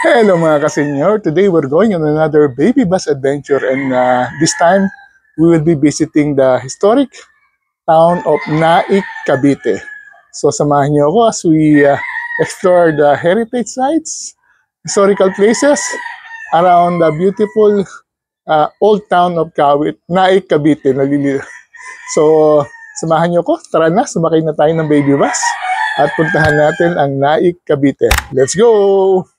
Hello mga kasenyor, today we're going on another baby bus adventure and this time we will be visiting the historic town of Naik, Cavite. So samahan niyo ako as we explore the heritage sites, historical places around the beautiful old town of Naik, Cavite. So samahan niyo ako, tara na, sumakay na tayo ng baby bus at puntahan natin ang Naik, Cavite. Let's go!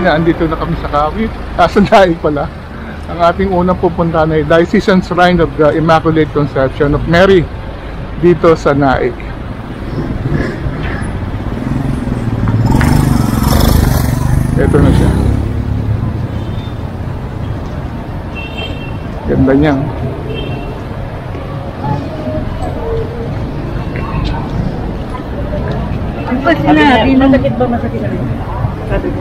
Andito na kami sa Kawit, sa Naik pala. Ang ating unang pupuntahan ay Diocesan Shrine of the Immaculate Conception of Mary dito sa Naik. Ito na siya. Ganda niya. pa sinabi nung... Masakit ba? Masakit na rin. Sabi ko.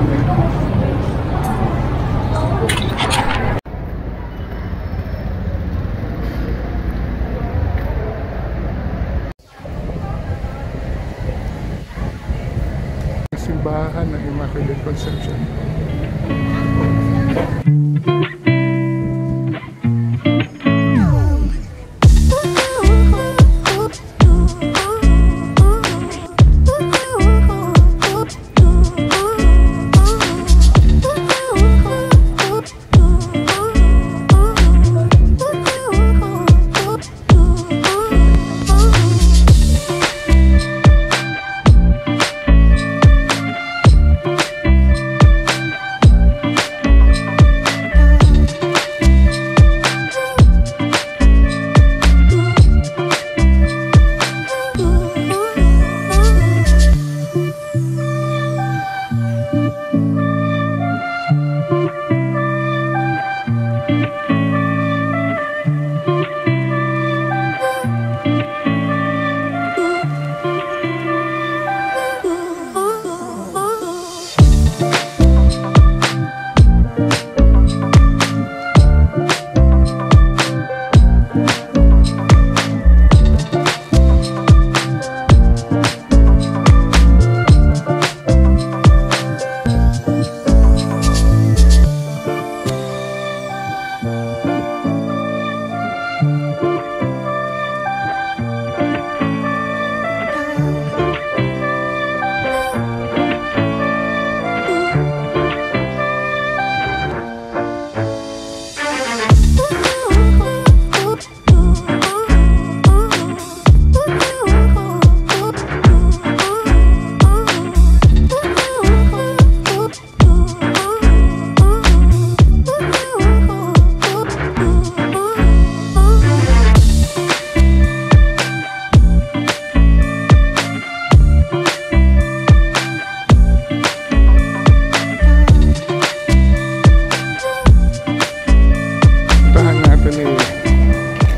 Simbahan ng Immaculate Conception.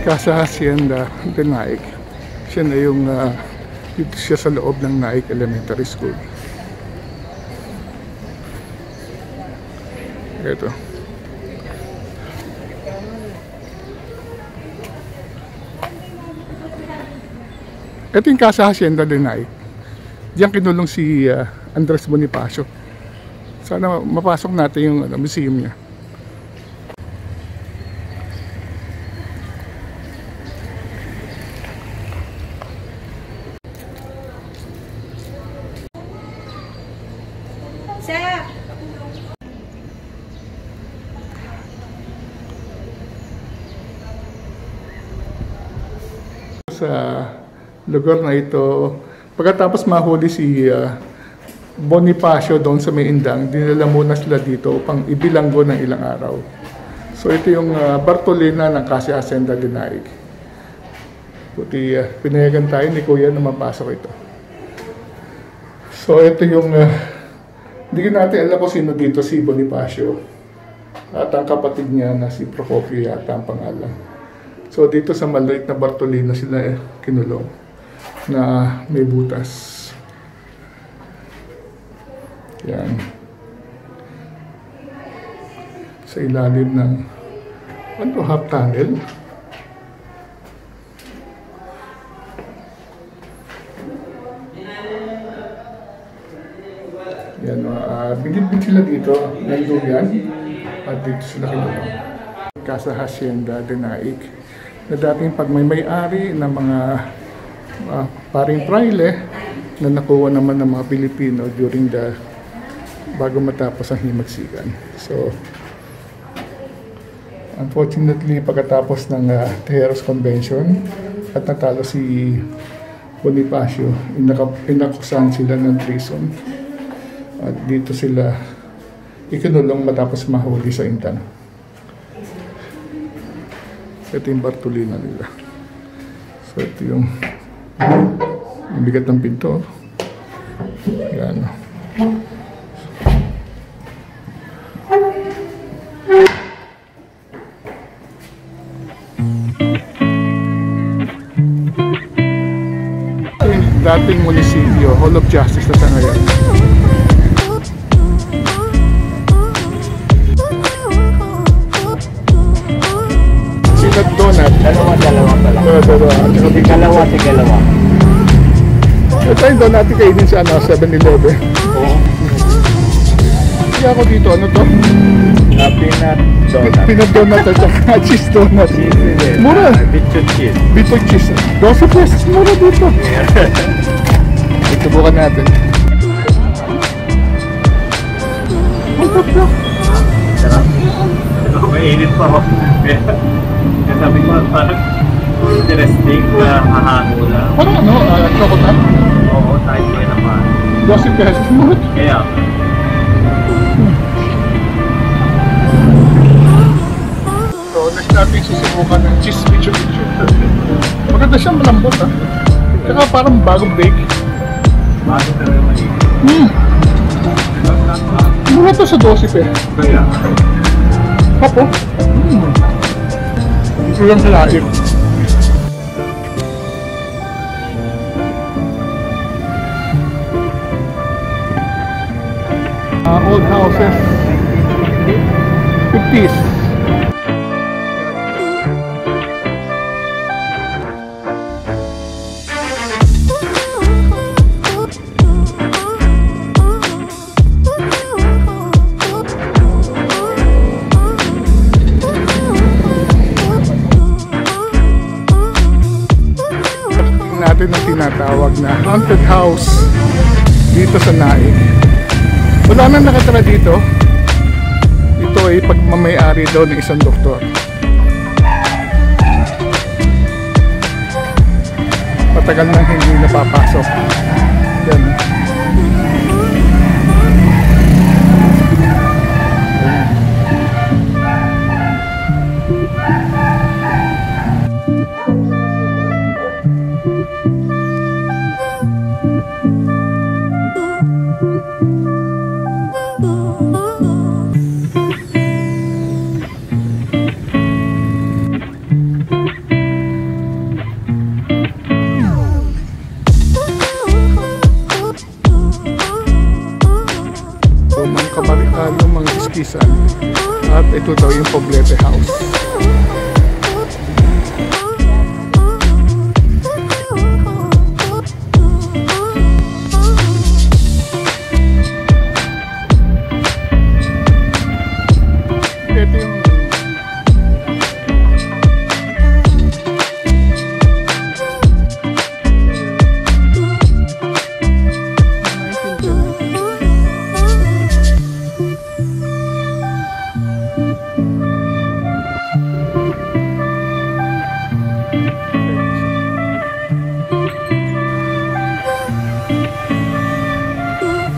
Casa Hacienda de Naik. Siya na yung dito siya sa loob ng Naik Elementary School. Ito. Ito yung Casa Hacienda de Naik. Diyan kinulong si Andres Bonifacio. Sana mapasok natin yung museum niya. Sa lugar na ito, pagkatapos mahuli si Bonifacio doon sa may Indang, dinala muna sila dito upang ibilanggo ng ilang araw. So ito yung Bartolina ng Casa Hacienda de Naik. Buti pinayagan tayo ni Kuya na mapasok ito. So ito yung hindi natin alam kung sino dito si Bonifacio at ang kapatid niya na si Procopio yata ang pangalan. So dito sa maliit na Bartolina sila kinulong na may butas. Yan. Sa ilalim ng ano, half tunnel. Yan, binibig sila dito ng durian at dito sila kinulong. Casa Hacienda de Naik. Na dating pag may-ari ng mga paring praile na nakuha naman ng mga Pilipino during bago matapos ang himagsikan. So, unfortunately, pagkatapos ng Tejeros Convention at natalo si Bonifacio, inakusahan sila ng treason. At dito sila ikinulong matapos mahuli sa Intan. Ito yung Bartolina nila. So ito yung bigat ng pinto. Yan. dating munisipyo, Hall of Justice na sa ngayon. Peanut donut. Dalawa pala. Dalawa. Dalawa. Ito yung doon natin kainin sa 7-Eleven. Oo. Kaya ako dito, ano to? Peanut donut. Peanut donut at saka cheese donut. Mura. Bichon cheese. Bito cheese. 12 pesos mura dito. Itubukan natin. Ang tatlo. Sarap. Mainit pa ako. Sabi ko parang interesting na hahango na. Parang ano, chocolate? Oo, kahit kaya naman. 12 pesos mura. Kaya, So, next natin susubukan ng cheese bicho. Maganda siyang malambot ha. Tsaka parang bagong bake. bago talaga maliit. Mura to sa 12 pesos. Kaya, Hapo. Ito lang sa laib. Old houses. 50s. Natin ang tinatawag na haunted house dito sa Naik. Wala nang nakatira dito. Ito ay pagmamayari daw ng isang doktor. Matagal nang hindi napapasok. Yan. Yung mga iskisan at ito daw yung Poblete House. Ito yung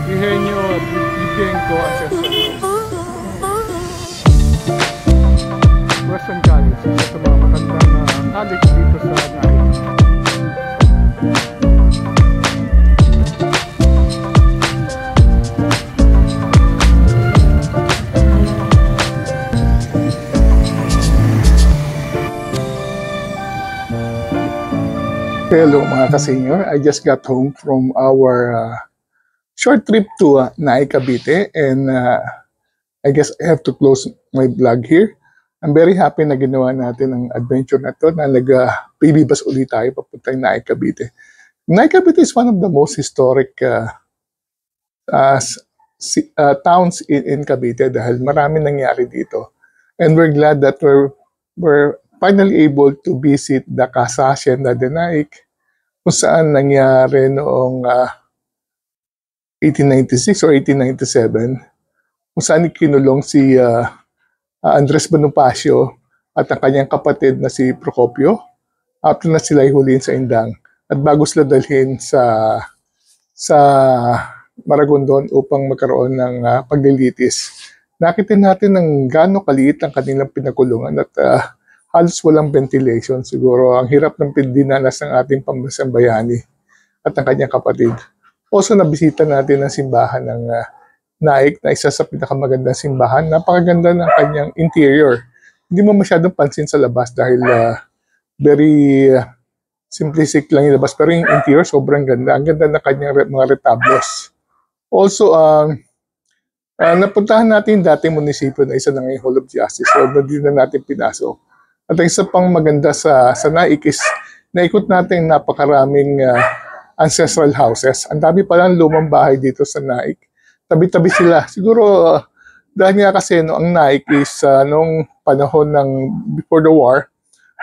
Eugenio Bibengco Ancestral Western College, isa sa mga matandang college dito sa Naik. Hello mga ka-senior, I just got home from our short trip to Naik, Cavite, and I guess I have to close my vlog here. I'm very happy na ginawa natin ang adventure na to, na nag-baby bus ulit tayo papuntang Naik, Cavite. Naik, Cavite is one of the most historic towns in Cavite dahil marami nangyari dito. And we're glad that we're finally able to visit the Casa Hacienda de Naik, kung saan nangyari noong 1896 or 1897, kung saan kinulong si Andres Bonifacio at ang kanyang kapatid na si Procopio after na sila ihulihin sa Indang at bago sila dalhin sa Maragondon upang magkaroon ng paglilitis. Nakita natin ng gaano kaliit ang kanilang pinakulungan at halos walang ventilation. Siguro ang hirap ng dinanas ng ating pambansang bayani at ang kanyang kapatid. Also, nabisita natin ang simbahan ng Naik na isa sa pinakamagandang simbahan. Napakaganda ng kanyang interior. Hindi mo masyadong pansin sa labas dahil very simplistic lang yung labas. Pero yung interior, sobrang ganda. Ang ganda na kanyang mga retablos. Also, napuntahan natin yung dating munisipyo na isa na ngayong Hall of Justice. So, hindi na natin pinasok. At ang isa pang maganda sa Naik is naikot natin napakaraming ancestral houses. Ang dami palang lumang bahay dito sa Naik. Tabi-tabi sila. Siguro, dahil nga kasi no, ang Naik is nung panahon ng before the war,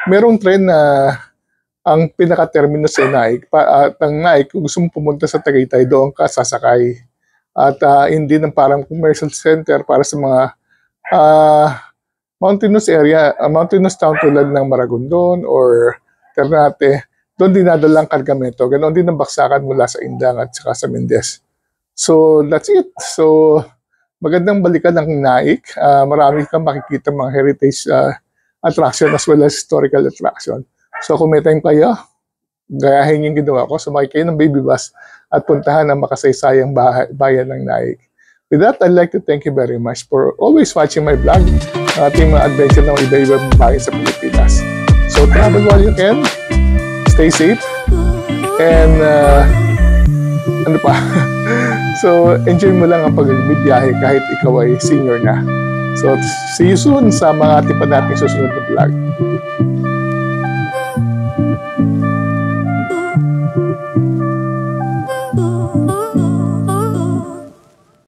merong tren na ang pinaka-terminus sa Naik. At ang Naik, kung gusto mong pumunta sa Tagaytay, doon ka sasakay. At hindi ng parang commercial center para sa mga mountainous area, mountainous town tulad ng Maragondon or Ternate. Doon dinadalang kargamento. Ganon din ang baksakan mula sa Indang at saka sa Mendez. So, that's it. So, magandang balikan ng Naik. Marami kang makikita mga heritage attraction as well as historical attraction. So, kung may time kayo, gayahin yung ginawa ko. Sumakay kayo ng baby bus at puntahan ang makasaysayang bayan ng Naik. With that, I'd like to thank you very much for always watching my vlog. Ating mga adventure ng iba-ibang bayan sa Pilipinas. So, travel while you can. Stay safe. And, ano pa? So, enjoy mo lang ang pagbibiyahe kahit ikaw ay senior na. So, see you soon sa mga tipa nating susunod na vlog.